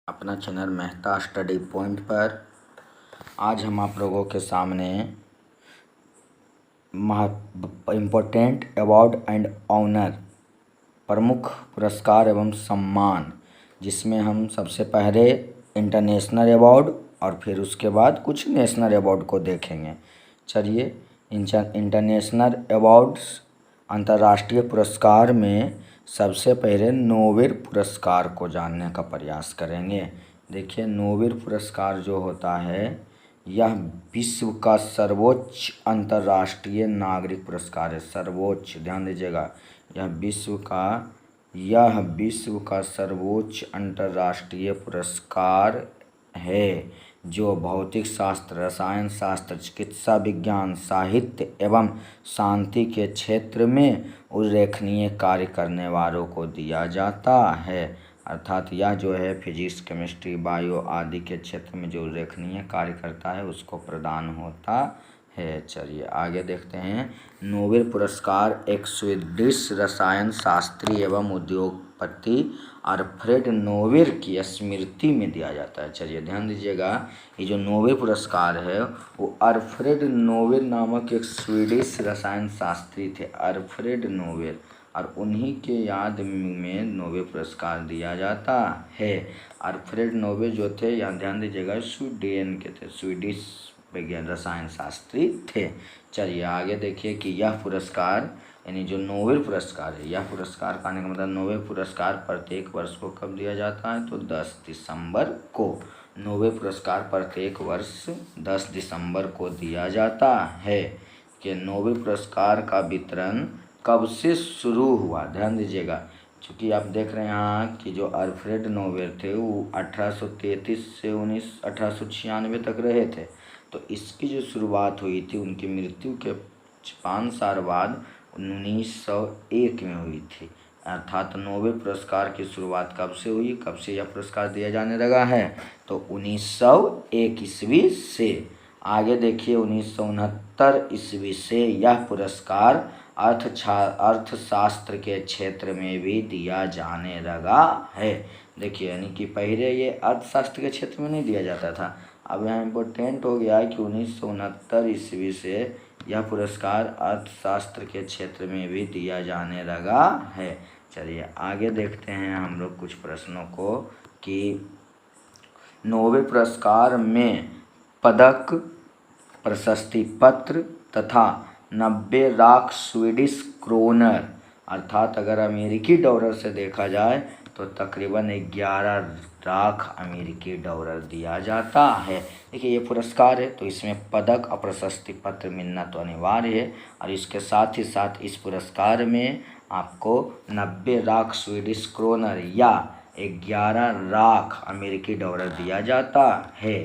अपना channel Mehta study point पर आज हम आप लोगों के सामने इम्पोर्टेंट अवार्ड एंड ऑनर प्रमुख पुरस्कार एवं सम्मान, जिसमें हम सबसे पहले इंटरनेशनल अवार्ड और फिर उसके बाद कुछ नेशनल अवार्ड को देखेंगे। चलिए, इंटरनेशनल अवार्ड्स अंतर्राष्ट्रीय पुरस्कार में सबसे पहले नोबेल पुरस्कार को जानने का प्रयास करेंगे। देखिए, नोबेल पुरस्कार जो होता है यह विश्व का सर्वोच्च अंतर्राष्ट्रीय नागरिक पुरस्कार है। सर्वोच्च, ध्यान दीजिएगा, यह विश्व का सर्वोच्च अंतर्राष्ट्रीय पुरस्कार है जो भौतिक शास्त्र, रसायन शास्त्र, चिकित्सा विज्ञान, साहित्य एवं शांति के क्षेत्र में उल्लेखनीय कार्य करने वालों को दिया जाता है। अर्थात यह जो है फिजिक्स, केमिस्ट्री, बायो आदि के क्षेत्र में जो उल्लेखनीय कार्य करता है उसको प्रदान होता है। चलिए आगे देखते हैं। नोबेल पुरस्कार एक स्वीडिश रसायन शास्त्री एवं उद्योगपति अल्फ्रेड नोबेल की स्मृति में दिया जाता है। चलिए ध्यान दीजिएगा, ये जो नोबेल पुरस्कार है वो अल्फ्रेड नोबेल नामक एक स्वीडिश रसायन शास्त्री थे, अल्फ्रेड नोबेल, और उन्हीं के याद में नोबेल पुरस्कार दिया जाता है। अल्फ्रेड नोबेल जो थे, यहाँ ध्यान दीजिएगा, स्वीडन के थे, स्वीडिश विज्ञान रसायन शास्त्री थे। चलिए आगे देखिए कि यह पुरस्कार यानी जो नोबेल पुरस्कार है, यह पुरस्कार पाने का मतलब नोबेल पुरस्कार प्रत्येक वर्ष को कब दिया जाता है, तो 10 दिसंबर को। नोबेल पुरस्कार प्रत्येक वर्ष 10 दिसंबर को दिया जाता है। कि नोबेल पुरस्कार का वितरण कब से शुरू हुआ, ध्यान दीजिएगा, क्योंकि आप देख रहे हैं यहाँ कि जो अल्फ्रेड नोबेल थे वो 1833 से 1896 तक रहे थे। तो इसकी जो शुरुआत हुई थी उनकी मृत्यु के 5 साल बाद 1901 में हुई थी। अर्थात नोबेल पुरस्कार की शुरुआत कब से हुई, कब से यह पुरस्कार दिया जाने लगा है, तो 1901 ईस्वी से। आगे देखिए, 1969 ईस्वी से यह पुरस्कार अर्थशास्त्र के क्षेत्र में भी दिया जाने लगा है। देखिए, यानी कि पहले ये अर्थशास्त्र के क्षेत्र में नहीं दिया जाता था, अब यहाँ इम्पोर्टेंट हो गया है कि 1969 ईस्वी से यह पुरस्कार अर्थशास्त्र के क्षेत्र में भी दिया जाने लगा है। चलिए आगे देखते हैं हम लोग कुछ प्रश्नों को कि नोबेल पुरस्कार में पदक, प्रशस्ति पत्र तथा 90 लाख स्वीडिश क्रोनर, अर्थात अगर अमेरिकी डॉलर से देखा जाए तो तकरीबन 11 लाख अमेरिकी डॉलर दिया जाता है। देखिए, ये पुरस्कार है तो इसमें पदक और प्रशस्ति पत्र मिलना तो अनिवार्य है, और इसके साथ ही साथ इस पुरस्कार में आपको 90 लाख स्वीडिश क्रोनर या 11 लाख अमेरिकी डॉलर दिया जाता है।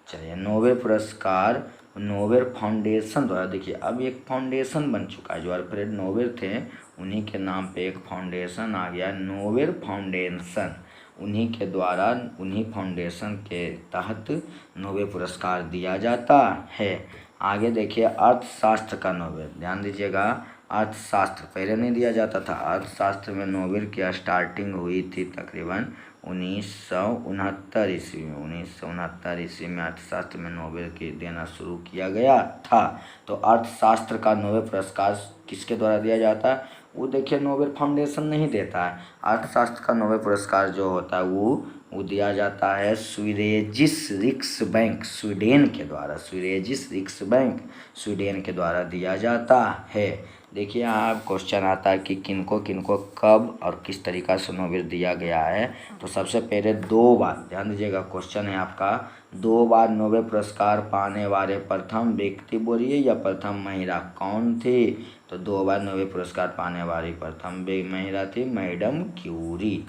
चलिए, नोबेल पुरस्कार नोबेल फाउंडेशन द्वारा, देखिए अब एक फाउंडेशन बन चुका है, जो अल्फ्रेड नोबेल थे उन्हीं के नाम पे एक फाउंडेशन आ गया, नोबेल फाउंडेशन, उन्हीं के द्वारा, उन्हीं फाउंडेशन के तहत नोबेल पुरस्कार दिया जाता है। आगे देखिए, अर्थशास्त्र का नोबेल, ध्यान दीजिएगा, अर्थशास्त्र पहले नहीं दिया जाता था। अर्थशास्त्र में नोबेल की स्टार्टिंग हुई थी तकरीबन 1969 ईस्वी में। 1969 ईस्वी में अर्थशास्त्र में नोबेल की देना शुरू किया गया था। तो अर्थशास्त्र का नोबेल पुरस्कार किसके द्वारा दिया जाता है, वो देखिए नोबेल फाउंडेशन नहीं देता है। अर्थशास्त्र का नोबेल पुरस्कार जो होता है वो दिया जाता है स्वीडिश रिक्सबैंक, स्वीडन के द्वारा, स्वीडिश रिक्सबैंक, स्वीडन के द्वारा दिया जाता है। देखिए, यहाँ क्वेश्चन आता है कि किनको किनको कब और किस तरीक़ा से नोबेल दिया गया है। तो सबसे पहले 2 बार, ध्यान दीजिएगा, क्वेश्चन है आपका 2 बार नोबेल पुरस्कार पाने वाले प्रथम व्यक्ति बोलिए या प्रथम महिला कौन थी, तो 2 बार नोबेल पुरस्कार पाने वाली प्रथम महिला थी मैडम क्यूरी।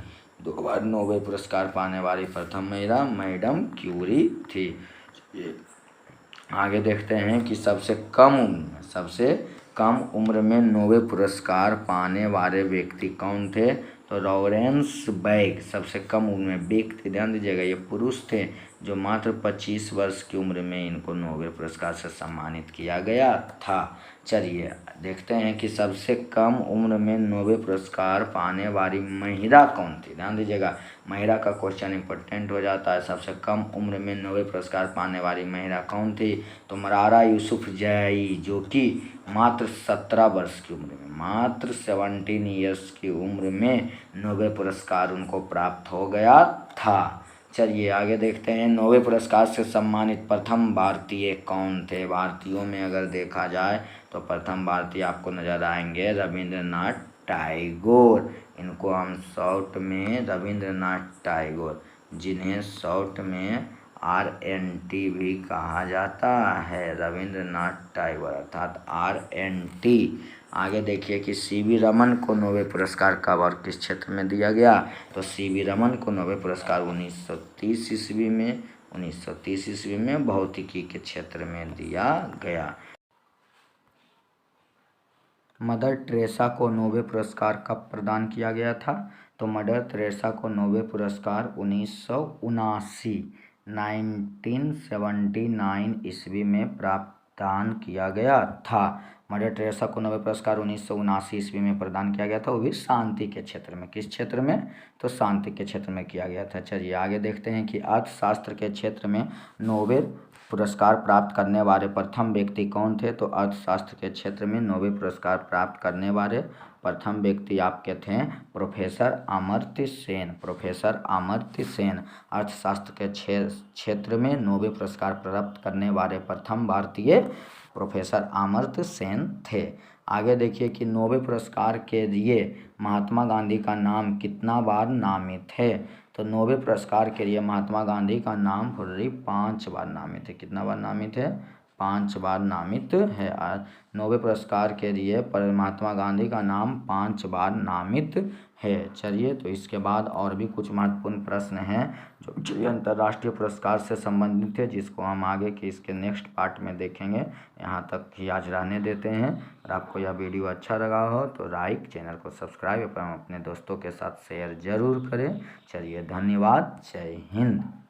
2 बार नोबेल पुरस्कार पाने वाली प्रथम महिला मैडम क्यूरी थी। आगे देखते हैं कि सबसे कम उम्र में नोबेल पुरस्कार पाने वाले व्यक्ति कौन थे, तो लॉरेंस बैग सबसे कम उम्र में व्यक्ति, ध्यान दीजिएगा, ये पुरुष थे, जो मात्र 25 वर्ष की उम्र में इनको नोबेल पुरस्कार से सम्मानित किया गया था। चलिए देखते हैं कि सबसे कम उम्र में नोबेल पुरस्कार पाने वाली महिला कौन थी। ध्यान दीजिएगा, महिला का क्वेश्चन इंपॉर्टेंट हो जाता है। सबसे कम उम्र में नोबेल पुरस्कार पाने वाली महिला कौन थी? तो मलाला यूसुफजई, जो कि मात्र 17 वर्ष की उम्र में, मात्र 17 ईयर्स की उम्र में नोबेल पुरस्कार उनको प्राप्त हो गया था। चलिए आगे देखते हैं, नोबेल पुरस्कार से सम्मानित प्रथम भारतीय कौन थे? भारतीयों में अगर देखा जाए तो प्रथम भारतीय आपको नजर आएंगे रविंद्रनाथ टैगोर। इनको हम शॉर्ट में रविंद्रनाथ टैगोर, जिन्हें शॉर्ट में RNT भी कहा जाता है, रविंद्रनाथ टैगोर अर्थात RNT। आगे देखिए कि CV रमन को नोबेल पुरस्कार कब और किस क्षेत्र में दिया गया? तो CV रमन को नोबेल पुरस्कार 1930 ईस्वी में भौतिकी के क्षेत्र में दिया गया। मदर टेरेसा को नोबेल पुरस्कार कब प्रदान किया गया था? तो मदर टेरेसा को नोबेल पुरस्कार 1979 ईस्वी में प्रदान किया गया था। मदर टेरेसा को नोबेल पुरस्कार 1979 ईस्वी में प्रदान किया गया था, वो भी शांति के क्षेत्र में। किस क्षेत्र में? तो शांति के क्षेत्र में किया गया था। चलिए आगे देखते हैं कि अर्थशास्त्र के क्षेत्र में नोबेल पुरस्कार प्राप्त करने वाले प्रथम व्यक्ति कौन थे? तो अर्थशास्त्र के क्षेत्र में नोबेल पुरस्कार प्राप्त करने वाले प्रथम व्यक्ति आपके थे प्रोफेसर अमर्त्य सेन। प्रोफेसर अमर्त्य सेन अर्थशास्त्र के क्षेत्र में नोबेल पुरस्कार प्राप्त करने वाले प्रथम भारतीय प्रोफेसर अमर्त्य सेन थे। आगे देखिए कि नोबेल पुरस्कार के लिए महात्मा गांधी का नाम कितना बार नामित है? तो नोबेल पुरस्कार के लिए महात्मा गांधी का नाम 5 बार नामित है। कितना बार नामित है? 5 बार नामित है। नोबेल पुरस्कार के लिए महात्मा गांधी का नाम 5 बार नामित है। चलिए तो इसके बाद और भी कुछ महत्वपूर्ण प्रश्न हैं जो अंतर्राष्ट्रीय पुरस्कार से संबंधित है, जिसको हम आगे के इसके नेक्स्ट पार्ट में देखेंगे। यहाँ तक ही आज रहने देते हैं। और आपको यह वीडियो अच्छा लगा हो तो लाइक, चैनल को सब्सक्राइब एवं अपने दोस्तों के साथ शेयर जरूर करें। चलिए धन्यवाद, जय हिंद।